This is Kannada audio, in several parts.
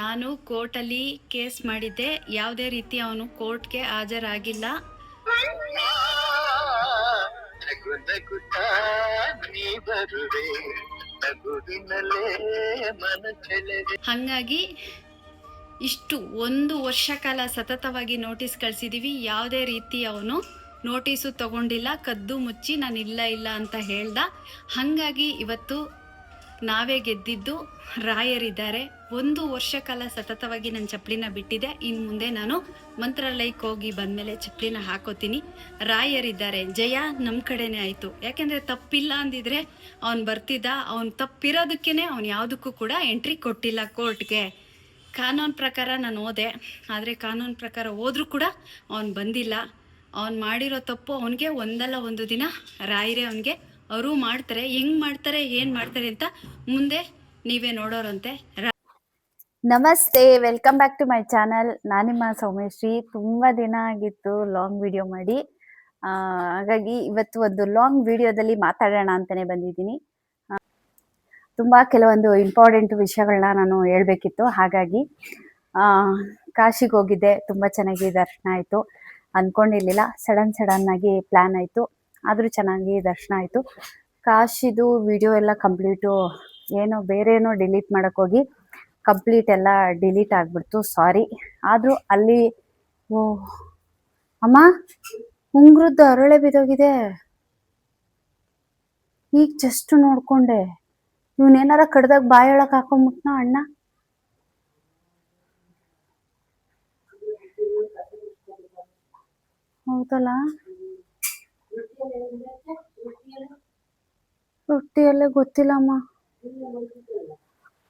ನಾನು ಕೋರ್ಟಲ್ಲಿ ಕೇಸ್ ಮಾಡಿದ್ದೆ. ಯಾವುದೇ ರೀತಿ ಅವನು ಕೋರ್ಟ್ಗೆ ಹಾಜರಾಗಿಲ್ಲ. ಹಾಗಾಗಿ ಇಷ್ಟು 1 ವರ್ಷ ಕಾಲ ಸತತವಾಗಿ ನೋಟಿಸ್ ಕಳಿಸಿದ್ದೀವಿ. ಯಾವುದೇ ರೀತಿ ಅವನು ನೋಟಿಸು ತಗೊಂಡಿಲ್ಲ. ಕದ್ದು ಮುಚ್ಚಿ ನಾನು ಇಲ್ಲ ಅಂತ ಹೇಳ್ದ. ಹಾಗಾಗಿ ಇವತ್ತು ನಾವೇ ಗೆದ್ದಿದ್ದು. ರಾಯರಿದ್ದಾರೆ. 1 ವರ್ಷ ಕಾಲ ಸತತವಾಗಿ ನನ್ನ ಚಪ್ಪಲಿನ ಬಿಟ್ಟಿದೆ. ಇನ್ನು ಮುಂದೆ ನಾನು ಮಂತ್ರಾಲಯಕ್ಕೆ ಹೋಗಿ ಬಂದಮೇಲೆ ಚಪ್ಪಲಿನ ಹಾಕೋತೀನಿ. ರಾಯರಿದ್ದಾರೆ. ಜಯ ನಮ್ಮ ಕಡೆನೇ ಆಯಿತು. ಯಾಕೆಂದರೆ ತಪ್ಪಿಲ್ಲ ಅಂದಿದ್ರೆ ಅವನು ಬರ್ತಿದ್ದ. ಅವನು ತಪ್ಪಿರೋದಕ್ಕೇ ಅವನು ಯಾವುದಕ್ಕೂ ಕೂಡ ಎಂಟ್ರಿ ಕೊಟ್ಟಿಲ್ಲ ಕೋರ್ಟ್ಗೆ. ಕಾನೂನು ಪ್ರಕಾರ ನಾನು ಹೋದೆ, ಆದರೆ ಕಾನೂನು ಪ್ರಕಾರ ಹೋದ್ರೂ ಕೂಡ ಅವನು ಬಂದಿಲ್ಲ. ಅವನು ಮಾಡಿರೋ ತಪ್ಪು ಅವನಿಗೆ ಒಂದಲ್ಲ ಒಂದು ದಿನ ರಾಯರೇ ಅವನಿಗೆ ಅವರು ಮಾಡ್ತಾರೆ. ಹೆಂಗೆ ಮಾಡ್ತಾರೆ, ಏನು ಮಾಡ್ತಾರೆ ಅಂತ ಮುಂದೆ ನೀವೇ ನೋಡೋರಂತೆ. ನಮಸ್ತೆ, welcome back to my channel. ನಾನಿಮ್ಮ ಸೌಮ್ಯಶ್ರೀ. ತುಂಬ ದಿನ ಆಗಿತ್ತು ಲಾಂಗ್ ವಿಡಿಯೋ ಮಾಡಿ. ಹಾಗಾಗಿ ಇವತ್ತು ಒಂದು ಲಾಂಗ್ ವಿಡಿಯೋದಲ್ಲಿ ಮಾತಾಡೋಣ ಅಂತಲೇ ಬಂದಿದ್ದೀನಿ. ತುಂಬ ಕೆಲವೊಂದು ಇಂಪಾರ್ಟೆಂಟ್ ವಿಷಯಗಳನ್ನ ನಾನು ಹೇಳಬೇಕಿತ್ತು. ಹಾಗಾಗಿ ಕಾಶಿಗೆ ಹೋಗಿದ್ದೆ. ತುಂಬ ಚೆನ್ನಾಗಿ ದರ್ಶನ ಆಯಿತು. ಅಂದ್ಕೊಂಡಿರಲಿಲ್ಲ, ಸಡನ್ ಆಗಿ ಪ್ಲ್ಯಾನ್ ಆಯಿತು. ಆದರೂ ಚೆನ್ನಾಗಿ ದರ್ಶನ ಆಯಿತು. ಕಾಶಿದು ವಿಡಿಯೋ ಎಲ್ಲ ಕಂಪ್ಲೀಟು ಬೇರೇನೋ ಡಿಲೀಟ್ ಮಾಡೋಕ್ಕೋಗಿ ಕಂಪ್ಲೀಟ್ ಎಲ್ಲ ಡಿಲೀಟ್ ಆಗಿಬಿಡ್ತು. ಸಾರಿ. ಆದರೂ ಅಲ್ಲಿ ಅಮ್ಮ ಉಂಗುರದ್ದು ಅರಳೆ ಬಿದ್ದೋಗಿದೆ. ಈಗ ಜಸ್ಟ್ ನೋಡ್ಕೊಂಡೆ. ಇವನೇನಾರ ಕಡ್ದಾಗ ಬಾಯೊಳಗೆ ಹಾಕೊಂಡ್ಬಿಟ್ನ ಅಣ್ಣ. ಹೌದಲ್ಲ, ರೊಟ್ಟಿಯಲ್ಲೇ ಗೊತ್ತಿಲ್ಲಮ್ಮ.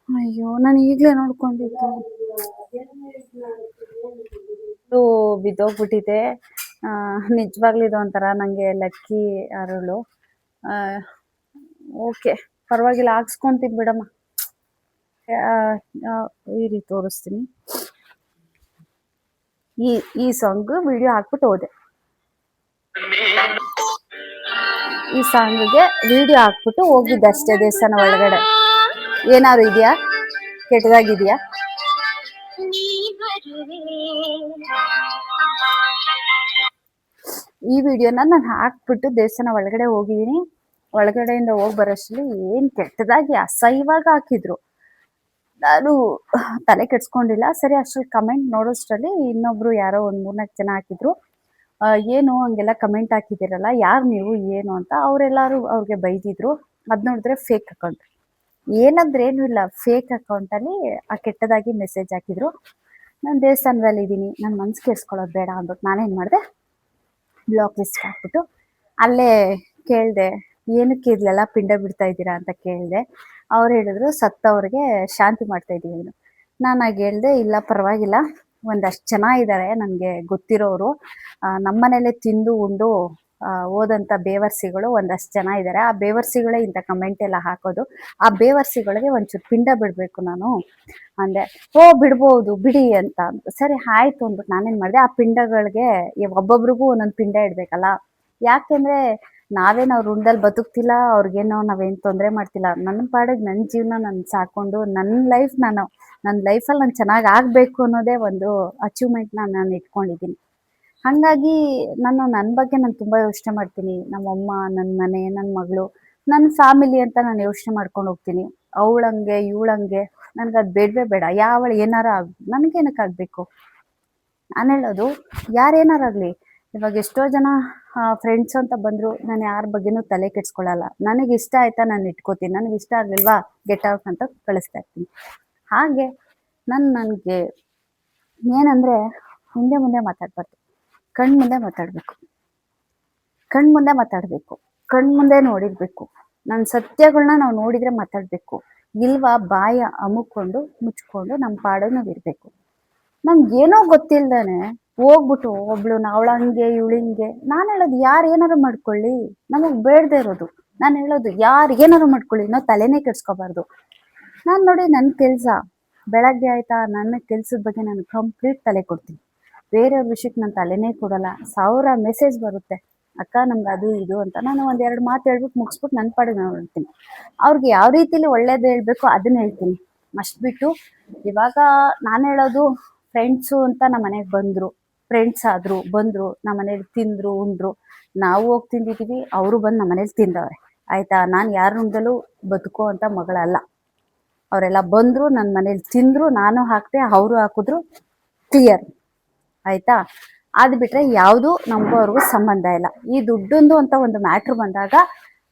ಅಯ್ಯೋ, ನಾನು ಈಗಲೇ ನೋಡ್ಕೊಂಡಿದ್ದು. ಬಿದ್ದೋಗ್ಬಿಟ್ಟಿದೆ. ನಿಜವಾಗ್ಲೂ ಇದು ಒಂಥರ ನನಗೆ ಲಕ್ಕಿ ಅರಳು. ಓಕೆ, ಪರವಾಗಿಲ್ಲ, ಹಾಕ್ಸ್ಕೊಂತೀನಿ ಬಿಡಮ್ಮ. ಈ ರೀತಿ ತೋರಿಸ್ತೀನಿ. ಈ ಸಾಂಗ್ ವಿಡಿಯೋ ಹಾಕ್ಬಿಟ್ಟು ಹೋದೆ. ಈ ಸಾಂಗ್ಗೆ ವಿಡಿಯೋ ಹಾಕ್ಬಿಟ್ಟು ಹೋಗಿದ್ದೆ ಅಷ್ಟೇ ದೇವಸ್ಥಾನ ಒಳಗಡೆ. ಏನಾದ್ರು ಇದೆಯಾ, ಕೆಟ್ಟದಾಗಿದೆಯಾ? ಈ ವಿಡಿಯೋನ ನಾನು ಹಾಕ್ಬಿಟ್ಟು ದೇವಸ್ಥಾನ ಒಳಗಡೆ ಹೋಗಿದ್ದೀನಿ. ಒಳಗಡೆಯಿಂದ ಹೋಗಿ ಬರೋಷ್ಟರಲ್ಲಿ ಏನು ಕೆಟ್ಟದಾಗಿ ಅಸಹ್ಯವಾಗಿ ಹಾಕಿದ್ರು. ನಾನು ತಲೆ ಕೆಡ್ಸ್ಕೊಂಡಿಲ್ಲ. ಸರಿ, ಅಷ್ಟರಲ್ಲಿ ಕಮೆಂಟ್ ನೋಡೋಷ್ಟರಲ್ಲಿ ಇನ್ನೊಬ್ರು ಯಾರೋ ಒಂದು 3-4 ಜನ ಹಾಕಿದ್ರು, ಏನು ಹಂಗೆಲ್ಲ ಕಮೆಂಟ್ ಹಾಕಿದ್ದೀರಲ್ಲ, ಯಾರು ನೀವು, ಏನು ಅಂತ. ಅವರೆಲ್ಲರೂ ಅವ್ರಿಗೆ ಬೈದಿದ್ರು. ಅದು ನೋಡಿದ್ರೆ ಫೇಕ್ ಅಕೌಂಟ್. ಏನಂದ್ರೆ ಏನೂ ಇಲ್ಲ, ಫೇಕ್ ಅಕೌಂಟಲ್ಲಿ ಆ ಕೆಟ್ಟದಾಗಿ ಮೆಸೇಜ್ ಹಾಕಿದ್ರು. ನಾನು ದೇವಸ್ಥಾನದಲ್ಲಿ ಇದ್ದೀನಿ, ನನ್ನ ಮನ್ಸು ಕೆಡ್ಸ್ಕೊಳ್ಳೋದು ಬೇಡ ಅಂದ್ಬಿಟ್ಟು ನಾನೇನು ಮಾಡಿದೆ, ಬ್ಲಾಕ್ ಲಿಸ್ಟ್ ಹಾಕ್ಬಿಟ್ಟು ಅಲ್ಲೇ ಕೇಳಿದೆ, ಏನಕ್ಕೆ ಇರ್ಲೆಲ್ಲ ಪಿಂಡ ಬಿಡ್ತಾ ಇದ್ದೀರಾ ಅಂತ ಕೇಳಿದೆ. ಅವ್ರು ಹೇಳಿದ್ರು, ಸತ್ತವ್ರಿಗೆ ಶಾಂತಿ ಮಾಡ್ತಾ ಇದ್ದೀವಿ. ನಾನಾಗಿ ಹೇಳಿದೆ, ಇಲ್ಲ ಪರವಾಗಿಲ್ಲ, ಒಂದಷ್ಟು ಜನ ಇದ್ದಾರೆ ನನಗೆ ಗೊತ್ತಿರೋರು, ನಮ್ಮನೇಲೆ ತಿಂದು ಉಂಡು ಓದಂಥ ಬೇವರ್ಸಿಗಳು ಒಂದಷ್ಟು ಜನ ಇದ್ದಾರೆ. ಆ ಬೇವರ್ಸಿಗಳೇ ಇಂಥ ಕಮೆಂಟ್ ಎಲ್ಲ ಹಾಕೋದು. ಆ ಬೇವರ್ಸಿಗಳಿಗೆ ಒಂಚೂರು ಪಿಂಡ ಬಿಡಬೇಕು ನಾನು ಅಂದೆ. ಬಿಡ್ಬೋದು ಬಿಡಿ ಅಂತ. ಸರಿ ಆಯ್ತು ಅಂದ್ಬಿಟ್ಟು ನಾನೇನು ಮಾಡಿದೆ, ಆ ಪಿಂಡಗಳಿಗೆ ಒಬ್ಬೊಬ್ರಿಗೂ ಒಂದೊಂದು ಪಿಂಡ ಇಡಬೇಕಲ್ಲ. ಯಾಕೆಂದರೆ ನಾವೇನು ಅವ್ರ ಋಣದಲ್ಲಿ ಬದುಕ್ತಿಲ್ಲ, ಅವ್ರಿಗೇನೋ ನಾವೇನು ತೊಂದರೆ ಮಾಡ್ತಿಲ್ಲ. ನನ್ನ ಪಾಡಿಗೆ ನನ್ನ ಜೀವನ ನಾನು ಸಾಕೊಂಡು ನನ್ನ ಲೈಫಲ್ಲಿ ನಾನು ಚೆನ್ನಾಗಿ ಆಗಬೇಕು ಅನ್ನೋದೇ ಒಂದು ಅಚೀವ್ಮೆಂಟ್ನ ನಾನು ಇಟ್ಕೊಂಡಿದ್ದೀನಿ. ಹಾಗಾಗಿ ನನ್ನ ಬಗ್ಗೆ ನಾನು ತುಂಬ ಯೋಚನೆ ಮಾಡ್ತೀನಿ. ನಮ್ಮಮ್ಮ, ನನ್ನ ಮನೆ, ನನ್ನ ಮಗಳು, ನನ್ನ ಫ್ಯಾಮಿಲಿ ಅಂತ ನಾನು ಯೋಚನೆ ಮಾಡ್ಕೊಂಡು ಹೋಗ್ತೀನಿ. ಅವಳಂಗೆ ಇವಳಂಗೆ ನನಗದು ಬೇಡವೇ ಬೇಡ. ಯಾವಳು ಏನಾರ ನನಗೇನಕ್ಕಾಗಬೇಕು? ನಾನು ಹೇಳೋದು, ಯಾರೇನಾರಾಗಲಿ, ಇವಾಗ ಎಷ್ಟೋ ಜನ ಫ್ರೆಂಡ್ಸ್ ಅಂತ ಬಂದರು, ನಾನು ಯಾರ ಬಗ್ಗೆನೂ ತಲೆ ಕೆಡ್ಸ್ಕೊಳ್ಳಲ್ಲ. ನನಗೆ ಇಷ್ಟ ಆಯ್ತಾ ನಾನು ಇಟ್ಕೋತೀನಿ, ನನಗೆ ಇಷ್ಟ ಆಗಲಿಲ್ವಾ ಗೆಟ್ ಔಟ್ ಅಂತ ಕಳಿಸ್ತಾ ಇರ್ತೀನಿ. ಹಾಗೆ ನನಗೆ ಏನಂದರೆ, ಮುಂದೆ ಮಾತಾಡಬಾರ್ದು, ಕಣ್ಮುಂದೆ ಮಾತಾಡಬೇಕು, ಕಣ್ಮುಂದೆ ನೋಡಿರಬೇಕು. ನನ್ನ ಸತ್ಯಗಳನ್ನ ನಾವು ನೋಡಿದರೆ ಮಾತಾಡಬೇಕು. ಇಲ್ವಾ ಬಾಯ ಅಮುಕೊಂಡು ಮುಚ್ಕೊಂಡು ನಮ್ಮ ಪಾಡನ್ನು ಇರಬೇಕು. ನಮ್ಗೇನೋ ಗೊತ್ತಿಲ್ದಾನೆ ಹೋಗ್ಬಿಟ್ಟು ಒಬ್ಳು ಅವಳಂಗೆ ಇವಳಿಂಗೆ. ನಾನು ಹೇಳೋದು, ಯಾರು ಏನಾರು ಮಾಡ್ಕೊಳ್ಳಿ, ನಮಗೆ ಬೇಡದೇ ಇರೋದು. ನಾನು ಹೇಳೋದು, ಯಾರು ಏನಾರು ಮಾಡ್ಕೊಳ್ಳಿ, ನಾವು ತಲೆನೇ ಕೆಡ್ಸ್ಕೋಬಾರ್ದು. ನಾನು ನೋಡಿ, ನನ್ನ ಕೆಲಸ ಬೆಳಗ್ಗೆ ಆಯ್ತಾ, ನನ್ನ ಕೆಲಸದ ಬಗ್ಗೆ ನಾನು ಕಂಪ್ಲೀಟ್ ತಲೆ ಕೊಡ್ತೀನಿ. ಬೇರೆಯವ್ರ ವಿಷಯಕ್ಕೆ ನಾನು ತಲೆನೇ ಕೊಡಲ್ಲ. 1000 ಮೆಸೇಜ್ ಬರುತ್ತೆ, ಅಕ್ಕ ನಮ್ಗೆ ಅದು ಇದು ಅಂತ. ನಾನು 1-2 ಮಾತು ಹೇಳ್ಬಿಟ್ಟು ಮುಗಿಸ್ಬಿಟ್ಟು ನನ್ನ ಪಾಡಿಗೆ ನಾನು ಹೇಳ್ತೀನಿ. ಅವ್ರಿಗೆ ಯಾವ ರೀತಿಲಿ ಒಳ್ಳೇದು ಹೇಳ್ಬೇಕು ಅದನ್ನ ಹೇಳ್ತೀನಿ. ಅಷ್ಟು ಬಿಟ್ಟು ಇವಾಗ ನಾನು ಹೇಳೋದು ಫ್ರೆಂಡ್ಸು ಅಂತ ನಮ್ಮ ಮನೆಗೆ ಬಂದರು, ಫ್ರೆಂಡ್ಸ್ ಆದರು, ಬಂದರು, ನಮ್ಮ ಮನೇಲಿ ತಿಂದರು ಉಂಡ್ರು, ನಾವು ಹೋಗಿ ತಿಂದಿದ್ದೀವಿ, ಅವರು ಬಂದು ನಮ್ಮ ಮನೇಲಿ ತಿಂದವ್ರೆ ಆಯಿತಾ. ನಾನು ಯಾರ ರೂಮ್ದಲ್ಲೂ ಬದುಕೋ ಅಂತ ಮಗಳಲ್ಲ. ಅವರೆಲ್ಲ ಬಂದರು, ನನ್ನ ಮನೇಲಿ ತಿಂದರು, ನಾನು ಹಾಕಿದೆ, ಅವರು ಹಾಕಿದ್ರು, ಕ್ಲಿಯರ್ ಆಯಿತಾ. ಅದು ಬಿಟ್ಟರೆ ಯಾವುದು ನಮಗೂ ಅವ್ರಿಗೂ ಸಂಬಂಧ ಇಲ್ಲ. ಈ ದುಡ್ಡೊಂದು ಅಂತ ಒಂದು ಮ್ಯಾಟ್ರ್ ಬಂದಾಗ,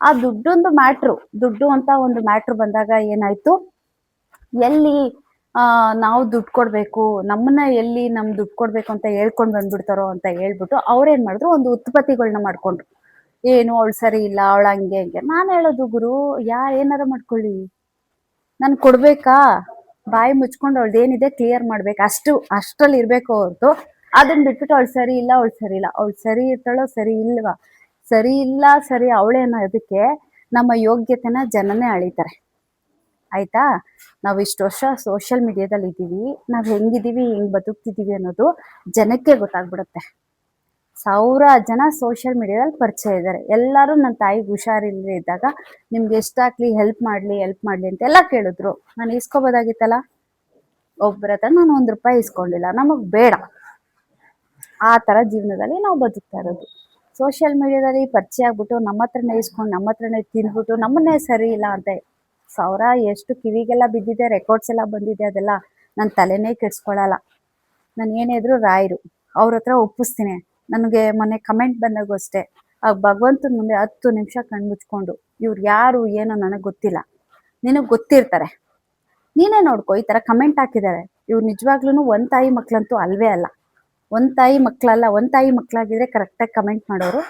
ಆ ದುಡ್ಡು ಅಂತ ಒಂದು ಮ್ಯಾಟ್ರ್ ಬಂದಾಗ ಏನಾಯಿತು, ಎಲ್ಲಿ ನಾವು ದುಡ್ಡು ಕೊಡಬೇಕು, ನಮ್ಮನ್ನ ಎಲ್ಲಿ ನಮ್ಗೆ ದುಡ್ಡು ಕೊಡಬೇಕು ಅಂತ ಹೇಳ್ಕೊಂಡು ಬಂದ್ಬಿಡ್ತಾರೋ ಅಂತ ಹೇಳ್ಬಿಟ್ಟು ಅವ್ರೇನು ಮಾಡಿದ್ರು, ಒಂದು ಉತ್ಪತ್ತಿಗಳನ್ನ ಮಾಡ್ಕೊಂಡ್ರು. ಏನು ಅವಳು ಸರಿ ಇಲ್ಲ, ಅವಳು ಹಂಗೆ ಹಂಗೆ. ನಾನು ಹೇಳೋದು ಗುರು, ಏನಾರ ಮಾಡ್ಕೊಳ್ಳಿ, ನಾನು ಕೊಡ್ಬೇಕಾ, ಬಾಯಿ ಮುಚ್ಕೊಂಡು ಅವಳ್ದೇನಿದೆ ಕ್ಲಿಯರ್ ಮಾಡ್ಬೇಕು, ಅಷ್ಟರಲ್ಲಿ ಇರಬೇಕು ಹೊರತು ಅದನ್ನ ಬಿಟ್ಬಿಟ್ಟು ಅವಳು ಸರಿ ಇಲ್ಲ, ಅವಳು ಸರಿ ಇರ್ತಾಳೋ ಸರಿ ಇಲ್ವಾ, ಸರಿ ಇಲ್ಲ ಸರಿ ಅವಳೇನೋ, ಅದಕ್ಕೆ ನಮ್ಮ ಯೋಗ್ಯತೆನ ಜನನೇ ಅಳಿತಾರೆ ಆಯ್ತಾ. ನಾವು ಇಷ್ಟು ವರ್ಷ ಸೋಷಿಯಲ್ ಮೀಡಿಯಾದಲ್ಲಿ ಇದ್ದೀವಿ, ನಾವು ಹೆಂಗಿದ್ದೀವಿ, ಹೆಂಗ್ ಬದುಕ್ತಿದ್ದೀವಿ ಅನ್ನೋದು ಜನಕ್ಕೆ ಗೊತ್ತಾಗ್ಬಿಡುತ್ತೆ. 1000 ಜನ ಸೋಷಿಯಲ್ ಮೀಡಿಯಾದಲ್ಲಿ ಪರಿಚಯ ಇದ್ದಾರೆ. ಎಲ್ಲರೂ ನನ್ನ ತಾಯಿಗೆ ಹುಷಾರಿಲ್ಲದೆ ಇದ್ದಾಗ ನಿಮ್ಗೆ ಎಷ್ಟಾಗ್ಲಿ ಹೆಲ್ಪ್ ಮಾಡಲಿ ಅಂತೆಲ್ಲ ಕೇಳಿದ್ರು. ನಾನು ಇಸ್ಕೋಬೋದಾಗಿತ್ತಲ್ಲ, ಒಬ್ಬರ ಹತ್ರ ನಾನು ₹1 ಇಸ್ಕೊಂಡಿಲ್ಲ, ನಮಗೆ ಬೇಡ. ಆ ಥರ ಜೀವನದಲ್ಲಿ ನಾವು ಬದುಕ್ತಾ ಇರೋದು. ಸೋಷಿಯಲ್ ಮೀಡಿಯಾದಲ್ಲಿ ಪರಿಚಯ ಆಗ್ಬಿಟ್ಟು ನಮ್ಮ ಹತ್ರನೇ ಇಸ್ಕೊಂಡು ನಮ್ಮ ಹತ್ರನೇ ತಿಂದ್ಬಿಟ್ಟು ನಮ್ಮನ್ನೇ ಸರಿ ಇಲ್ಲ ಅಂತ 1000 ಎಷ್ಟು ಕಿವಿಗೆಲ್ಲ ಬಿದ್ದಿದೆ, ರೆಕಾರ್ಡ್ಸ್ ಎಲ್ಲ ಬಂದಿದೆ, ಅದೆಲ್ಲ ನನ್ನ ತಲೆನೇ ಕೆಡ್ಸ್ಕೊಳ್ಳಲ್ಲ. ನಾನು ಏನಿದ್ರು ರಾಯರು ಅವ್ರ ಹತ್ರ ಒಪ್ಪಿಸ್ತೀನಿ. ನನಗೆ ಮೊನ್ನೆ ಕಮೆಂಟ್ ಬಂದಾಗೂ ಅಷ್ಟೇ, ಆ ಭಗವಂತನ ಮುಂದೆ 10 ನಿಮಿಷ ಕಣ್ಮುಚ್ಕೊಂಡು, ಇವ್ರು ಯಾರು ಏನೋ ನನಗೆ ಗೊತ್ತಿಲ್ಲ, ನಿನಗೆ ಗೊತ್ತಿರ್ತಾರೆ, ನೀನೇ ನೋಡ್ಕೊ. ಈ ಥರ ಕಮೆಂಟ್ ಹಾಕಿದ್ದಾರೆ, ಇವ್ರು ನಿಜವಾಗ್ಲೂ ಒಂದು ತಾಯಿ ಮಕ್ಳಂತೂ ಅಲ್ವೇ ಅಲ್ಲ. ಒಂದು ತಾಯಿ ಮಕ್ಕಳಲ್ಲ, ಒಂದು ತಾಯಿ ಮಕ್ಕಳಾಗಿದ್ರೆ ಕರೆಕ್ಟಾಗಿ ಕಮೆಂಟ್ ಮಾಡೋರು.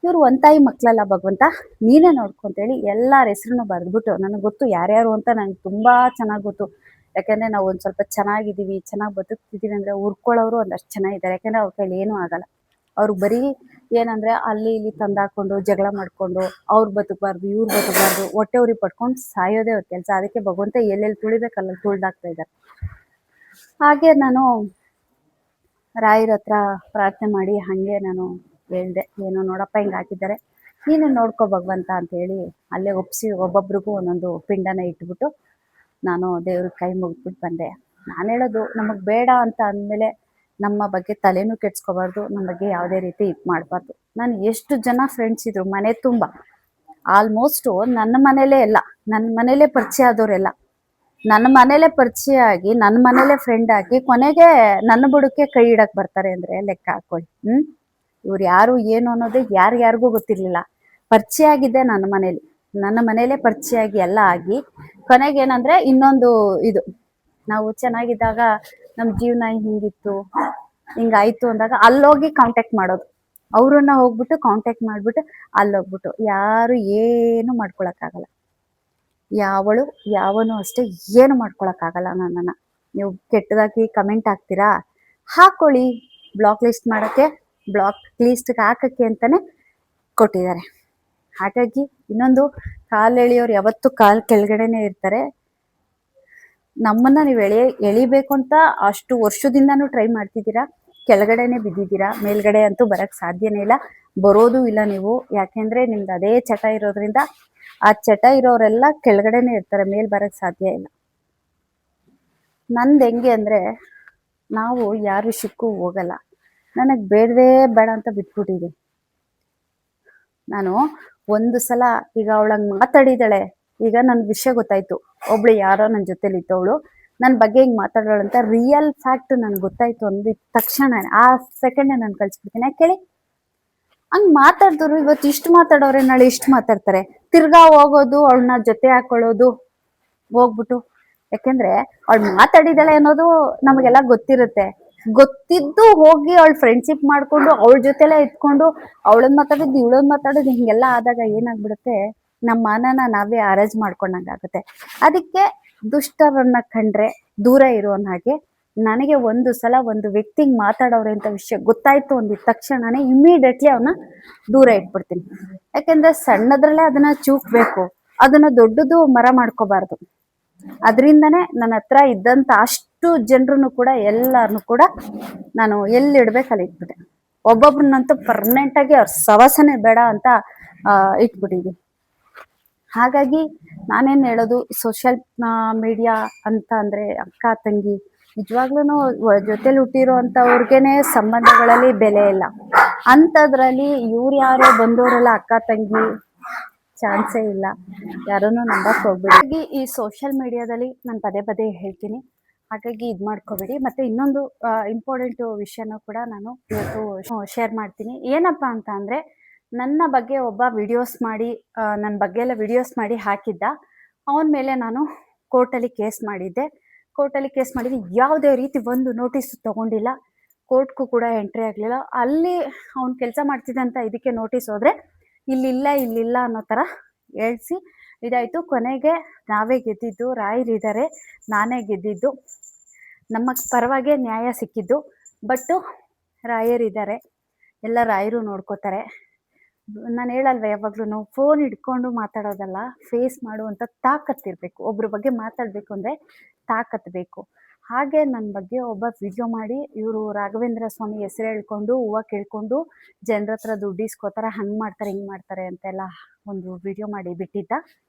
ಇವ್ರು ಒಂದು ತಾಯಿ ಮಕ್ಕಳಲ್ಲ ಭಗವಂತ, ನೀನೇ ನೋಡ್ಕೊ ಅಂತೇಳಿ ಎಲ್ಲರ ಹೆಸ್ರನ್ನು ಬರೆದ್ಬಿಟ್ಟು, ನನಗೆ ಗೊತ್ತು ಯಾರ್ಯಾರು ಅಂತ, ನನಗೆ ತುಂಬ ಚೆನ್ನಾಗಿ ಗೊತ್ತು. ಯಾಕೆಂದರೆ ನಾವು ಒಂದು ಸ್ವಲ್ಪ ಚೆನ್ನಾಗಿದ್ದೀವಿ, ಚೆನ್ನಾಗಿ ಬದುಕ್ತಿದ್ದೀವಿ ಅಂದರೆ ಉರ್ಕೊಳ್ಳೋರು ಒಂದಷ್ಟು ಚೆನ್ನಾಗಿದ್ದಾರೆ. ಯಾಕೆಂದರೆ ಅವ್ರ ಕೈಲಿ ಏನೂ ಆಗಲ್ಲ. ಅವ್ರಿಗೆ ಬರೀ ಏನಂದರೆ ಅಲ್ಲಿ ಇಲ್ಲಿ ತಂದಾಕೊಂಡು ಜಗಳ ಮಾಡಿಕೊಂಡು ಅವ್ರು ಬದುಕಬಾರ್ದು, ಇವ್ರು ಬದುಕಬಾರ್ದು, ಹೊಟ್ಟೆ ಉರಿ ಪಡ್ಕೊಂಡು ಸಾಯೋದೇ ಅವ್ರ ಕೆಲಸ. ಅದಕ್ಕೆ ಭಗವಂತ ಎಲ್ಲೆಲ್ಲಿ ತುಳಿಬೇಕಲ್ಲ ತುಳಿದಾಕ್ತಾ ಇದ್ದಾರೆ. ಹಾಗೆ ನಾನು ರಾಯರ ಹತ್ರ ಪ್ರಾರ್ಥನೆ ಮಾಡಿ ಹಾಗೆ ನಾನು ಹೇಳ್ದೆ, ಏನೋ ನೋಡಪ್ಪ ಹಿಂಗೆ ಹಾಕಿದ್ದಾರೆ, ನೀನು ನೋಡ್ಕೋ ಭಗವಂತ ಅಂತೇಳಿ ಅಲ್ಲೇ ಒಪ್ಪಿಸಿ ಒಬ್ಬೊಬ್ರಿಗೂ ಒಂದೊಂದು ಪಿಂಡನ ಇಟ್ಬಿಟ್ಟು ನಾನು ದೇವ್ರಿಗೆ ಕೈ ಮುಗಿದ್ಬಿಟ್ಟು ಬಂದೆ. ನಾನು ಹೇಳೋದು, ನಮಗೆ ಬೇಡ ಅಂತ ಅಂದಮೇಲೆ ನಮ್ಮ ಬಗ್ಗೆ ತಲೆನೂ ಕೆಡ್ಸ್ಕೋಬಾರ್ದು, ನಮ್ಮ ಬಗ್ಗೆ ಯಾವುದೇ ರೀತಿ ಇದು ಮಾಡಬಾರ್ದು. ನಾನು ಎಷ್ಟು ಜನ ಫ್ರೆಂಡ್ಸ್ ಇದ್ರು ಮನೆ ತುಂಬ, ಆಲ್ಮೋಸ್ಟು ನನ್ನ ಮನೇಲೇ ಎಲ್ಲ, ನನ್ನ ಮನೇಲೇ ಪರಿಚಯ ಆದವರೆಲ್ಲ ನನ್ನ ಮನೇಲೇ ಪರಿಚಯ ಆಗಿ, ನನ್ನ ಮನೇಲೇ ಫ್ರೆಂಡ್ ಆಗಿ, ಕೊನೆಗೆ ನನ್ನ ಬುಡಕ್ಕೆ ಕೈ ಇಡಕ್ಕೆ ಬರ್ತಾರೆ ಅಂದರೆ ಲೆಕ್ಕ ಹಾಕೊಳ್ಳಿ. ಇವ್ರು ಯಾರು ಏನು ಅನ್ನೋದು ಯಾರಿಗೂ ಗೊತ್ತಿರಲಿಲ್ಲ. ಪರಿಚಯ ಆಗಿದ್ದೆ ನನ್ನ ಮನೇಲೇ ಪರಿಚಯ ಆಗಿ ಎಲ್ಲ ಆಗಿ, ಕೊನೆಗೆ ಏನಂದರೆ ಇನ್ನೊಂದು ಇದು, ನಾವು ಚೆನ್ನಾಗಿದ್ದಾಗ ನಮ್ಮ ಜೀವನ ಹಿಂಗಿತ್ತು ಹಿಂಗಾಯ್ತು ಅಂದಾಗ ಅಲ್ಲೋಗಿ ಕಾಂಟ್ಯಾಕ್ಟ್ ಮಾಡೋದು, ಅವ್ರನ್ನ ಹೋಗ್ಬಿಟ್ಟು ಕಾಂಟ್ಯಾಕ್ಟ್ ಮಾಡಿಬಿಟ್ಟು ಅಲ್ಲೋಗ್ಬಿಟ್ಟು ಯಾರು ಏನು ಮಾಡ್ಕೊಳಕ್ಕಾಗಲ್ಲ. ಯಾವನು ಅಷ್ಟೇ ಏನು ಮಾಡ್ಕೊಳಕ್ಕಾಗಲ್ಲ ನನ್ನನ್ನು. ನೀವು ಕೆಟ್ಟದಾಗಿ ಕಮೆಂಟ್ ಹಾಕ್ತೀರಾ, ಹಾಕೊಳ್ಳಿ, ಬ್ಲಾಕ್ ಲಿಸ್ಟ್ಗೆ ಹಾಕಕ್ಕೆ ಅಂತಲೇ ಕೊಟ್ಟಿದ್ದಾರೆ. ಹಾಗಾಗಿ ಇನ್ನೊಂದು, ಕಾಲು ಎಳೆಯೋರು ಯಾವತ್ತೂ ಕಾಲು ಕೆಳಗಡೆನೇ ಇರ್ತಾರೆ. ನಮ್ಮನ್ನು ನೀವು ಎಳಿಬೇಕು ಅಂತ ಅಷ್ಟು ವರ್ಷದಿಂದನೂ ಟ್ರೈ ಮಾಡ್ತಿದ್ದೀರಾ, ಕೆಳಗಡೆನೆ ಬಿದ್ದಿದ್ದೀರಾ, ಮೇಲ್ಗಡೆ ಅಂತೂ ಬರೋಕ್ಕೆ ಸಾಧ್ಯನೇ ಇಲ್ಲ, ಬರೋದು ಇಲ್ಲ ನೀವು. ಯಾಕೆಂದರೆ ನಿಮ್ದು ಅದೇ ಚಟ ಇರೋದ್ರಿಂದ, ಆ ಚಟ ಇರೋರೆಲ್ಲ ಕೆಳಗಡೆನೆ ಇರ್ತಾರೆ, ಮೇಲ್ ಬರೋಕ್ಕೆ ಸಾಧ್ಯ ಇಲ್ಲ. ನಂದು ಹೆಂಗೆ ಅಂದರೆ, ನಾವು ಯಾರ ವಿಷಯಕ್ಕೂ ಹೋಗಲ್ಲ, ನನಗೆ ಬೇಡವೇ ಬೇಡ ಅಂತ ಬಿಟ್ಬಿಟ್ಟಿದೆ. ನಾನು ಒಂದು ಸಲ ಈಗ ಅವಳಂಗೆ ಮಾತಾಡಿದ್ದಾಳೆ, ಈಗ ನನ್ನ ವಿಷಯ ಗೊತ್ತಾಯ್ತು, ಒಬ್ಳು ಯಾರೋ ನನ್ನ ಜೊತೆಲಿ ಇದ್ದವಳು ನನ್ನ ಬಗ್ಗೆ ಹಿಂಗೆ ಮಾತಾಡೋಳು ಅಂತ ರಿಯಲ್ ಫ್ಯಾಕ್ಟ್ ನನಗೆ ಗೊತ್ತಾಯ್ತು ಅಂದಿದ್ದ ತಕ್ಷಣ ಆ ಸೆಕೆಂಡೇ ನಾನು ಕಳಿಸ್ಬಿಡ್ತೀನಿ. ಯಾಕೆ ಹೇಳಿ, ಹಂಗೆ ಮಾತಾಡಿದ್ರು ಇವತ್ತು ಇಷ್ಟು ಮಾತಾಡೋರೆ ನಾಳೆ ಇಷ್ಟು ಮಾತಾಡ್ತಾರೆ, ತಿರ್ಗಾ ಹೋಗೋದು, ಅವಳನ್ನ ಜೊತೆ ಹಾಕೊಳ್ಳೋದು ಹೋಗ್ಬಿಟ್ಟು. ಯಾಕೆಂದ್ರೆ ಅವಳು ಮಾತಾಡಿದಾಳೆ ಅನ್ನೋದು ನಮಗೆಲ್ಲ ಗೊತ್ತಿದ್ದು ಹೋಗಿ ಅವಳು ಫ್ರೆಂಡ್ಶಿಪ್ ಮಾಡ್ಕೊಂಡು ಅವಳ ಜೊತೆಲೆ ಇಟ್ಕೊಂಡು ಅವಳನ್ನ ಮಾತಾಡೋದು ಇವಳನ್ನ ಮಾತಾಡೋದು ಹಿಂಗೆಲ್ಲ ಆದಾಗ ಏನಾಗ್ಬಿಡುತ್ತೆ, ನಮ್ಮ ಮಾನನ ನಾವೇ ಅರೇಂಜ್ ಮಾಡ್ಕೊಂಡಂಗಾಗುತ್ತೆ. ಅದಕ್ಕೆ ದುಷ್ಟರನ್ನ ಕಂಡ್ರೆ ದೂರ ಇರೋನ್ ಹಾಗೆ, ನನಗೆ ಒಂದು ಸಲ ಒಂದು ವ್ಯಕ್ತಿಗೆ ಮಾತಾಡೋರೆ ಅಂತ ವಿಷಯ ಗೊತ್ತಾಯ್ತು ಅಂದಿದ ತಕ್ಷಣನೇ ಇಮಿಡಿಯೇಟ್ಲಿ ಅವನ್ನ ದೂರ ಇಟ್ಬಿಡ್ತೀನಿ. ಯಾಕೆಂದ್ರೆ ಸಣ್ಣದ್ರಲ್ಲೇ ಅದನ್ನ ಚೂಕ್ಬೇಕು, ಅದನ್ನ ದೊಡ್ಡದು ಮರ ಮಾಡ್ಕೋಬಾರ್ದು. ಅದರಿಂದನೇ ನನ್ನ ಹತ್ರ ಇದ್ದಂತ ಅಷ್ಟು ಜನರನ್ನು ಕೂಡ ಎಲ್ಲಾರನ್ನು ಕೂಡ ನಾನು ಎಲ್ಲಿಡ್ಬೇಕು ಅಲ್ಲಿ ಇಟ್ಬಿಟ್ಟೆ. ಒಬ್ಬೊಬ್ರನ್ನಂತೂ ಪರ್ಮನೆಂಟ್ ಆಗಿ ಅವ್ರ ಸವಾಸನೆ ಬೇಡ ಅಂತ ಇಟ್ಬಿಟ್ಟಿದ್ವಿ. ಹಾಗಾಗಿ ನಾನೇನು ಹೇಳೋದು, ಸೋಷಿಯಲ್ ಮೀಡಿಯಾ ಅಂತ ಅಂದರೆ ಅಕ್ಕ ತಂಗಿ ನಿಜವಾಗ್ಲೂ ಜೊತೆಲಿ ಹುಟ್ಟಿರೋಂಥವ್ರಿಗೇನೆ ಸಂಬಂಧಗಳಲ್ಲಿ ಬೆಲೆ ಇಲ್ಲ. ಅಂಥದ್ರಲ್ಲಿ ಇವ್ರು ಯಾರೋ ಬಂದವರೆಲ್ಲ ಅಕ್ಕ ತಂಗಿ ಚಾನ್ಸೇ ಇಲ್ಲ. ಯಾರನ್ನು ನಂಬಕ್ ಹೋಗ್ಬೇಡಿ. ಹಾಗಾಗಿ ಈ ಸೋಷಿಯಲ್ ಮೀಡಿಯಾದಲ್ಲಿ ನಾನು ಪದೇ ಪದೇ ಹೇಳ್ತೀನಿ, ಹಾಗಾಗಿ ಇದು ಮಾಡ್ಕೋಬೇಡಿ. ಮತ್ತು ಇನ್ನೊಂದು ಇಂಪಾರ್ಟೆಂಟು ವಿಷಯನೂ ಕೂಡ ನಾನು ಇವತ್ತು ಶೇರ್ ಮಾಡ್ತೀನಿ. ಏನಪ್ಪ ಅಂತ ಅಂದರೆ, ನನ್ನ ಬಗ್ಗೆ ಒಬ್ಬ ವಿಡಿಯೋಸ್ ಮಾಡಿ ನನ್ನ ಬಗ್ಗೆ ಎಲ್ಲ ವಿಡಿಯೋಸ್ ಮಾಡಿ ಹಾಕಿದ್ದ. ಅವನ ಮೇಲೆ ನಾನು ಕೋರ್ಟಲ್ಲಿ ಕೇಸ್ ಮಾಡಿದ್ದೆ. ಯಾವುದೇ ರೀತಿ ಒಂದು ನೋಟಿಸ್ ತೊಗೊಂಡಿಲ್ಲ, ಕೋರ್ಟ್ಗೂ ಕೂಡ ಎಂಟ್ರಿ ಆಗಲಿಲ್ಲ. ಅಲ್ಲಿ ಅವ್ನು ಕೆಲಸ ಮಾಡ್ತಿದ್ದಂಥ ಇದಕ್ಕೆ ನೋಟಿಸ್ ಹೋದರೆ ಇಲ್ಲಿಲ್ಲ ಅನ್ನೋ ಥರ ಹೇಳ್ಸಿ ಇದಾಯಿತು. ಕೊನೆಗೆ ನಾವೇ ಗೆದ್ದಿದ್ದು, ರಾಯರಿದ್ದಾರೆ, ನಾನೇ ಗೆದ್ದಿದ್ದು, ನಮ್ಮ ಪರವಾಗೇ ನ್ಯಾಯ ಸಿಕ್ಕಿದ್ದು. ಬಟ್ಟು ರಾಯರಿದ್ದಾರೆ, ಎಲ್ಲ ರಾಯರು ನೋಡ್ಕೋತಾರೆ. ನಾನು ಹೇಳಲ್ವ ಯಾವಾಗ್ಲೂ, ಫೋನ್ ಹಿಡ್ಕೊಂಡು ಮಾತಾಡೋದಲ್ಲ, ಫೇಸ್ ಮಾಡುವಂಥ ತಾಕತ್ತಿರಬೇಕು. ಒಬ್ರ ಬಗ್ಗೆ ಮಾತಾಡಬೇಕು ಅಂದರೆ ತಾಕತ್ತು ಬೇಕು. ಹಾಗೆ ನನ್ನ ಬಗ್ಗೆ ಒಬ್ಬ ವಿಡಿಯೋ ಮಾಡಿ, ಇವರು ರಾಘವೇಂದ್ರ ಸ್ವಾಮಿ ಹೆಸರು ಹೇಳ್ಕೊಂಡು ಹೂವು ಕೇಳ್ಕೊಂಡು ಜನರ ಹತ್ರ ದುಡ್ಡು ಇಸ್ಕೋತಾರೆ, ಹಂಗೆ ಮಾಡ್ತಾರೆ ಹಿಂಗೆ ಮಾಡ್ತಾರೆ ಅಂತೆಲ್ಲ ಒಂದು ವಿಡಿಯೋ ಮಾಡಿ ಬಿಟ್ಟಿದ್ದ.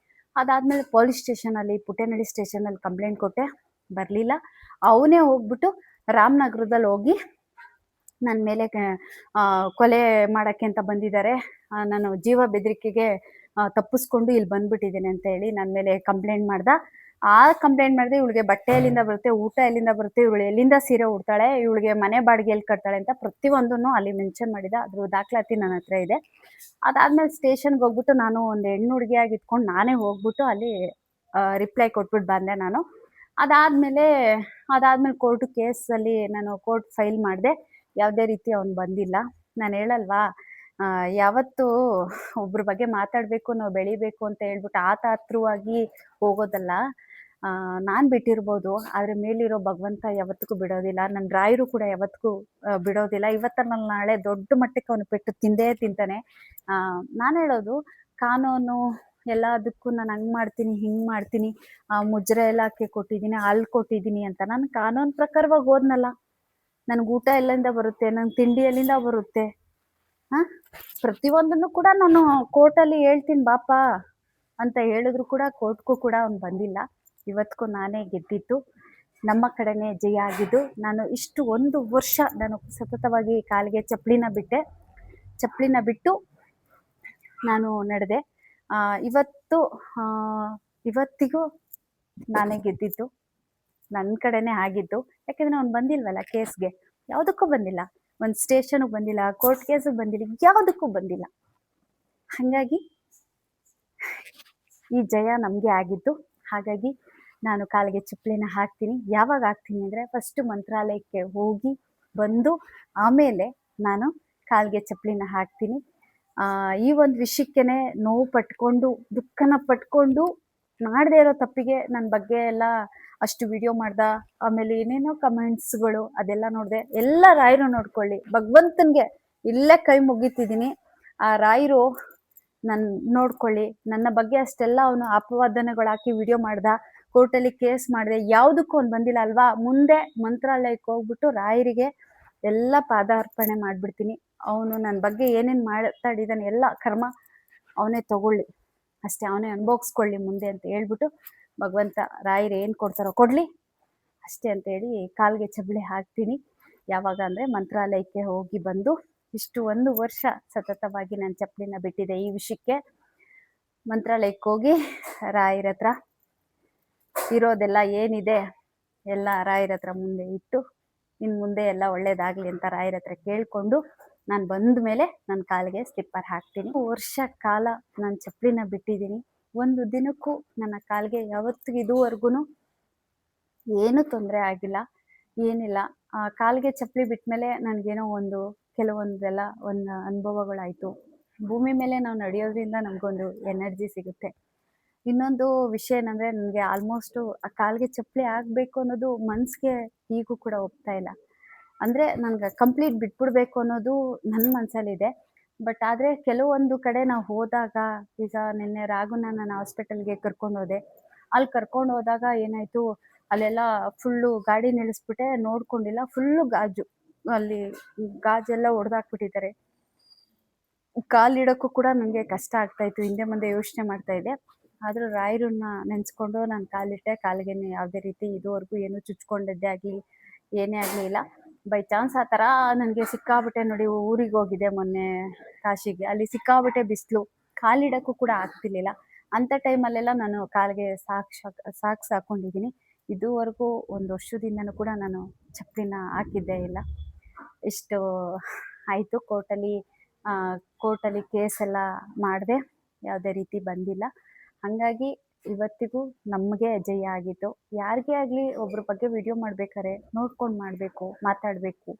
ಅದಾದಮೇಲೆ ಪೊಲೀಸ್ ಸ್ಟೇಷನಲ್ಲಿ, ಪುಟ್ಟೇನಹಳ್ಳಿ ಸ್ಟೇಷನಲ್ಲಿ ಕಂಪ್ಲೇಂಟ್ ಕೊಟ್ಟೆ, ಬರಲಿಲ್ಲ. ಅವನೇ ಹೋಗ್ಬಿಟ್ಟು ರಾಮನಗರದಲ್ಲಿ ಹೋಗಿ ನನ್ನ ಮೇಲೆ ಕೊಲೆ ಮಾಡೋಕ್ಕೆ ಅಂತ ಬಂದಿದ್ದಾರೆ, ನಾನು ಜೀವ ಬೆದರಿಕೆಗೆ ತಪ್ಪಿಸ್ಕೊಂಡು ಇಲ್ಲಿ ಬಂದ್ಬಿಟ್ಟಿದ್ದೇನೆ ಅಂತ ಹೇಳಿ ನನ್ನ ಮೇಲೆ ಕಂಪ್ಲೇಂಟ್ ಮಾಡ್ದ. ಕಂಪ್ಲೇಂಟ್ ಮಾಡಿದೆ, ಇವಳಿಗೆ ಬಟ್ಟೆ ಎಲ್ಲಿಂದ ಬರುತ್ತೆ, ಊಟ ಎಲ್ಲಿಂದ ಬರುತ್ತೆ, ಇವಳು ಎಲ್ಲಿಂದ ಸೀರೆ ಉಡ್ತಾಳೆ, ಇವಳಿಗೆ ಮನೆ ಬಾಡಿಗೆ ಎಲ್ಲಿ ಕಟ್ತಾಳೆ ಅಂತ ಪ್ರತಿಯೊಂದನ್ನು ಅಲ್ಲಿ ಮೆನ್ಷನ್ ಮಾಡಿದ. ಅದ್ರ ದಾಖಲಾತಿ ನನ್ನ ಹತ್ರ ಇದೆ. ಅದಾದಮೇಲೆ ಸ್ಟೇಷನ್ಗೆ ಹೋಗ್ಬಿಟ್ಟು ನಾನು ಒಂದು ಹೆಣ್ಣು ಹುಡುಗಿಯಾಗಿ ಇಟ್ಕೊಂಡು ನಾನೇ ಹೋಗ್ಬಿಟ್ಟು ಅಲ್ಲಿ ರಿಪ್ಲೈ ಕೊಟ್ಬಿಟ್ಟು ಬಂದೆ ನಾನು. ಅದಾದಮೇಲೆ ಕೋರ್ಟು ಕೇಸಲ್ಲಿ ನಾನು ಕೋರ್ಟ್ ಫೈಲ್ ಮಾಡಿದೆ. ಯಾವುದೇ ರೀತಿ ಅವ್ನು ಬಂದಿಲ್ಲ. ನಾನು ಹೇಳಲ್ವಾ, ಯಾವತ್ತೂ ಒಬ್ರ ಬಗ್ಗೆ ಮಾತಾಡಬೇಕು, ನಾವು ಬೆಳಿಬೇಕು ಅಂತ ಹೇಳ್ಬಿಟ್ಟು ಆತಾತ್ರವಾಗಿ ಹೋಗೋದಲ್ಲ. ನಾನು ಬಿಟ್ಟಿರ್ಬೋದು, ಆದರೆ ಮೇಲಿರೋ ಭಗವಂತ ಯಾವತ್ತಿಗೂ ಬಿಡೋದಿಲ್ಲ. ನನ್ನ ರಾಯರು ಕೂಡ ಯಾವತ್ತಿಗೂ ಬಿಡೋದಿಲ್ಲ. ಇವತ್ತಲ್ಲಿ ನಾಳೆ ದೊಡ್ಡ ಮಟ್ಟಕ್ಕೆ ಅವನು ಪೆಟ್ಟು ತಿಂದೇ ತಿಂತಾನೆ. ನಾನು ಹೇಳೋದು, ಕಾನೂನು ಎಲ್ಲದಕ್ಕೂ ನಾನು ಹಂಗೆ ಮಾಡ್ತೀನಿ ಹಿಂಗೆ ಮಾಡ್ತೀನಿ, ಮುಜರೆ ಇಲಾಖೆ ಕೊಟ್ಟಿದ್ದೀನಿ, ಅಲ್ಲಿ ಕೊಟ್ಟಿದ್ದೀನಿ ಅಂತ. ನಾನು ಕಾನೂನು ಪ್ರಕಾರವಾಗಿ ಹೋದ್ನಲ್ಲ, ನನಗೆ ಊಟ ಎಲ್ಲಿಂದ ಬರುತ್ತೆ, ನಂಗೆ ತಿಂಡಿ ಎಲ್ಲಿಂದ ಬರುತ್ತೆ, ಪ್ರತಿಯೊಂದನ್ನು ಕೂಡ ನಾನು ಕೋರ್ಟಲ್ಲಿ ಹೇಳ್ತೀನಿ ಬಾಪ ಅಂತ ಹೇಳಿದ್ರು ಕೂಡ ಕೋರ್ಟ್ಗೂ ಕೂಡ ಅವ್ನು ಬಂದಿಲ್ಲ. ಇವತ್ತಿಗೂ ನಾನೇ ಗೆದ್ದಿದ್ದು, ನಮ್ಮ ಕಡೆನೇ ಜಯ ಆಗಿದ್ದು. ನಾನು ಇಷ್ಟು 1 ವರ್ಷ ನಾನು ಸತತವಾಗಿ ಕಾಲಿಗೆ ಚಪ್ಪಲಿನ ಬಿಟ್ಟು ನಾನು ನಡೆದೆ. ಇವತ್ತಿಗೂ ನಾನೇ ಗೆದ್ದಿದ್ದು, ನನ್ನ ಕಡೆನೇ ಆಗಿದ್ದು. ಯಾಕೆಂದರೆ ಅವ್ನು ಬಂದಿಲ್ವಲ್ಲ ಕೇಸ್ಗೆ, ಯಾವುದಕ್ಕೂ ಬಂದಿಲ್ಲ, ಒಂದು ಸ್ಟೇಷನ್ಗೆ ಬಂದಿಲ್ಲ, ಕೋರ್ಟ್ ಕೇಸಿಗೆ ಬಂದಿಲ್ಲ, ಯಾವುದಕ್ಕೂ ಬಂದಿಲ್ಲ. ಹಾಗಾಗಿ ಈ ಜಯ ನಮಗೆ ಆಗಿದ್ದು. ಹಾಗಾಗಿ ನಾನು ಕಾಲಿಗೆ ಚಪ್ಪಲಿನ ಹಾಕ್ತೀನಿ. ಯಾವಾಗ ಹಾಕ್ತೀನಿ ಅಂದರೆ, ಫಸ್ಟು ಮಂತ್ರಾಲಯಕ್ಕೆ ಹೋಗಿ ಬಂದು ಆಮೇಲೆ ನಾನು ಕಾಲಿಗೆ ಚಪ್ಪಲಿನ ಹಾಕ್ತೀನಿ. ಈ ಒಂದು ವಿಷಯಕ್ಕೇ ನೋವು ಪಟ್ಕೊಂಡು, ದುಃಖನ ಪಟ್ಕೊಂಡು, ಮಾಡದೇ ಇರೋ ತಪ್ಪಿಗೆ ನನ್ನ ಬಗ್ಗೆ ಎಲ್ಲ ಅಷ್ಟು ವಿಡಿಯೋ ಮಾಡ್ದ. ಆಮೇಲೆ ಏನೇನೋ ಕಮೆಂಟ್ಸ್ಗಳು ಅದೆಲ್ಲ ನೋಡಿದೆ. ಎಲ್ಲ ರಾಯರು ನೋಡ್ಕೊಳ್ಳಿ, ಭಗವಂತನಿಗೆ ಇಲ್ಲೇ ಕೈ ಮುಗಿತಿದ್ದೀನಿ. ಆ ರಾಯರು ನೋಡ್ಕೊಳ್ಳಿ. ನನ್ನ ಬಗ್ಗೆ ಅಷ್ಟೆಲ್ಲ ಅವನು ಅಪವಾದನೆಗಳು ಹಾಕಿ ವಿಡಿಯೋ ಮಾಡ್ದ, ಕೋರ್ಟಲ್ಲಿ ಕೇಸ್ ಮಾಡಿದೆ, ಯಾವುದಕ್ಕೂ ಅವ್ನು ಬಂದಿಲ್ಲ ಅಲ್ವಾ. ಮುಂದೆ ಮಂತ್ರಾಲಯಕ್ಕೆ ಹೋಗ್ಬಿಟ್ಟು ರಾಯರಿಗೆ ಎಲ್ಲ ಪಾದಾರ್ಪಣೆ ಮಾಡಿಬಿಡ್ತೀನಿ. ಅವನು ನನ್ನ ಬಗ್ಗೆ ಏನೇನು ಮಾತಾಡಿದ್ದಾನೆ ಎಲ್ಲ ಕರ್ಮ ಅವನೇ ತಗೊಳ್ಳಿ ಅಷ್ಟೇ, ಅವನೇ ಅನುಭವಿಸ್ಕೊಳ್ಳಿ ಮುಂದೆ ಅಂತ ಹೇಳ್ಬಿಟ್ಟು, ಭಗವಂತ ರಾಯರು ಏನು ಕೊಡ್ತಾರೋ ಕೊಡಲಿ ಅಷ್ಟೇ ಅಂತ ಹೇಳಿ ಕಾಲಿಗೆ ಚಪ್ಪಲಿ ಹಾಕ್ತೀನಿ. ಯಾವಾಗ ಅಂದರೆ ಮಂತ್ರಾಲಯಕ್ಕೆ ಹೋಗಿ ಬಂದು. ಇಷ್ಟು 1 ವರ್ಷ ಸತತವಾಗಿ ನಾನು ಚಪ್ಪಲಿನ ಬಿಟ್ಟಿದ್ದೆ ಈ ವಿಷಯಕ್ಕೆ. ಮಂತ್ರಾಲಯಕ್ಕೆ ಹೋಗಿ ರಾಯರ ಹತ್ರ ಇರೋದೆಲ್ಲ ಏನಿದೆ ಎಲ್ಲ ರಾಯರ ಹತ್ರ ಮುಂದೆ ಇಟ್ಟು, ಇನ್ನು ಮುಂದೆ ಎಲ್ಲ ಒಳ್ಳೇದಾಗಲಿ ಅಂತ ರಾಯರ ಹತ್ರ ಕೇಳಿಕೊಂಡು ನಾನು ಬಂದ ಮೇಲೆ ನನ್ನ ಕಾಲಿಗೆ ಸ್ಲಿಪ್ಪರ್ ಹಾಕ್ತೀನಿ. ವರ್ಷ ಕಾಲ ನಾನು ಚಪ್ಪಲಿನ ಬಿಟ್ಟಿದ್ದೀನಿ. ಒಂದು ದಿನಕ್ಕೂ ನನ್ನ ಕಾಲಿಗೆ ಯಾವತ್ತಿಗೂ ಇದುವರೆಗೂ ಏನೂ ತೊಂದರೆ ಆಗಿಲ್ಲ, ಏನಿಲ್ಲ. ಕಾಲಿಗೆ ಚಪ್ಪಲಿ ಬಿಟ್ಮೇಲೆ ನನಗೇನೋ ಕೆಲವೊಂದೆಲ್ಲ ಒಂದು ಅನುಭವಗಳಾಯಿತು. ಭೂಮಿ ಮೇಲೆ ನಾವು ನಡೆಯೋದ್ರಿಂದ ನಮಗೊಂದು ಎನರ್ಜಿ ಸಿಗುತ್ತೆ. ಇನ್ನೊಂದು ವಿಷಯ ಏನಂದರೆ, ನನಗೆ ಆಲ್ಮೋಸ್ಟು ಆ ಕಾಲಿಗೆ ಚಪ್ಪಲಿ ಹಾಕಬೇಕು ಅನ್ನೋದು ಮನಸ್ಸಿಗೆ ಈಗೂ ಕೂಡ ಒಪ್ತಾ ಇಲ್ಲ. ಅಂದರೆ ನನಗೆ ಕಂಪ್ಲೀಟ್ ಬಿಟ್ಬಿಡ್ಬೇಕು ಅನ್ನೋದು ನನ್ನ ಮನಸ್ಸಲ್ಲಿದೆ. ಬಟ್ ಆದರೆ ಕೆಲವೊಂದು ಕಡೆ ನಾವು ಹೋದಾಗ, ಈಗ ನಿನ್ನೆ ರಾಘುನ ನಾನು ಹಾಸ್ಪಿಟಲ್ಗೆ ಕರ್ಕೊಂಡೋದೆ. ಅಲ್ಲಿ ಕರ್ಕೊಂಡು ಹೋದಾಗ ಏನಾಯಿತು, ಅಲ್ಲೆಲ್ಲ ಫುಲ್ಲು ಗಾಡಿ ನಿಲ್ಲಿಸ್ಬಿಟ್ಟೆ, ನೋಡ್ಕೊಂಡಿಲ್ಲ, ಫುಲ್ಲು ಗಾಜು, ಅಲ್ಲಿ ಗಾಜೆಲ್ಲ ಹೊಡೆದಾಕ್ಬಿಟ್ಟಿದ್ದಾರೆ. ಕಾಲಿಡೋಕ್ಕೂ ಕೂಡ ನನಗೆ ಕಷ್ಟ ಆಗ್ತಾಯಿತ್ತು, ಹಿಂದೆ ಮುಂದೆ ಯೋಚನೆ ಮಾಡ್ತಾಯಿದ್ದೆ. ಆದರೂ ರಾಯರನ್ನ ನೆನೆಸ್ಕೊಂಡು ನಾನು ಕಾಲಿಟ್ಟೆ. ಕಾಲಿಗೆ ಯಾವುದೇ ರೀತಿ ಇದುವರೆಗೂ ಏನೂ ಚುಚ್ಕೊಂಡಿದ್ದೇ ಆಗಲಿ ಏನೇ ಆಗಲಿ ಇಲ್ಲ. ಬೈ ಚಾನ್ಸ್ ಆ ಥರ ನನಗೆ ಸಿಕ್ಕಾಬಿಟ್ಟೆ ನೋಡಿ. ಊರಿಗೆ ಹೋಗಿದ್ದೆ ಮೊನ್ನೆ ಕಾಶಿಗೆ, ಅಲ್ಲಿ ಸಿಕ್ಕಾಬಿಟ್ಟೆ ಬಿಸಿಲು, ಕಾಲಿಡೋಕ್ಕೂ ಕೂಡ ಆಗ್ತಿರ್ಲಿಲ್ಲ. ಅಂಥ ಟೈಮಲ್ಲೆಲ್ಲ ನಾನು ಕಾಲಿಗೆ ಸಾಕ್ಸ್ ಹಾಕ್ಕೊಂಡಿದ್ದೀನಿ. ಇದುವರೆಗೂ 1 ವರ್ಷದಿಂದನೂ ಕೂಡ ನಾನು ಚಪ್ಪಲಿನ ಹಾಕಿದ್ದೇ ಇಲ್ಲ. ಇಷ್ಟು ಆಯಿತು. ಕೋರ್ಟಲ್ಲಿ ಕೇಸೆಲ್ಲ ಮಾಡಿದೆ, ಯಾವುದೇ ರೀತಿ ಬಂದಿಲ್ಲ. ಹಾಗಾಗಿ ಇವತ್ತಿಗೂ ನಮಗೆ ಜಯ ಆಗಿತ್ತು. ಯಾರಿಗೇ ಆಗಲಿ ಒಬ್ಬರ ಬಗ್ಗೆ ವಿಡಿಯೋ ಮಾಡ್ಬೇಕಾದ್ರೆ ನೋಡ್ಕೊಂಡು ಮಾಡಬೇಕು, ಮಾತಾಡಬೇಕು.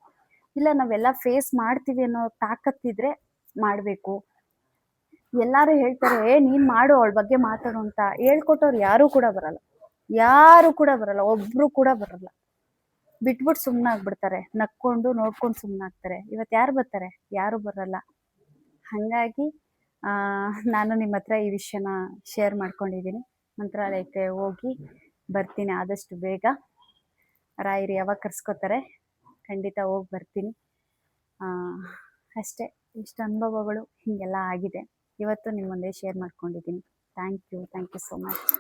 ಇಲ್ಲ ನಾವೆಲ್ಲ ಫೇಸ್ ಮಾಡ್ತೀವಿ ಅನ್ನೋ ತಾಕತ್ತಿದ್ರೆ ಮಾಡಬೇಕು. ಎಲ್ಲರೂ ಹೇಳ್ತಾರೆ ನೀನು ಮಾಡು ಅವಳ ಬಗ್ಗೆ ಮಾತಾಡು ಅಂತ. ಹೇಳ್ಕೊಟ್ಟವ್ರು ಯಾರೂ ಕೂಡ ಬರಲ್ಲ, ಒಬ್ಬರು ಕೂಡ ಬರಲ್ಲ. ಬಿಟ್ಬಿಟ್ಟು ಸುಮ್ಮನಾಗ್ಬಿಡ್ತಾರೆ, ನಕ್ಕೊಂಡು ನೋಡ್ಕೊಂಡು ಸುಮ್ಮನಾಗ್ತಾರೆ. ಇವತ್ತು ಯಾರು ಬರ್ತಾರೆ? ಯಾರೂ ಬರಲ್ಲ. ಹಾಗಾಗಿ ನಾನು ನಿಮ್ಮ ಹತ್ರ ಈ ವಿಷಯನ ಶೇರ್ ಮಾಡ್ಕೊಂಡಿದ್ದೀನಿ. ಮಂತ್ರಾಲಯಕ್ಕೆ ಹೋಗಿ ಬರ್ತೀನಿ ಆದಷ್ಟು ಬೇಗ. ರಾಯರು ಯಾವಾಗ ಕರ್ಸ್ಕೊತಾರೆ ಖಂಡಿತ ಹೋಗಿ ಬರ್ತೀನಿ. ಅಷ್ಟೇ, ಇಷ್ಟು ಅನುಭವಗಳು ಹೀಗೆಲ್ಲ ಆಗಿದೆ. ಇವತ್ತು ನಿಮ್ಮ ಮುಂದೆ ಶೇರ್ ಮಾಡ್ಕೊಂಡಿದ್ದೀನಿ. Thank you so much.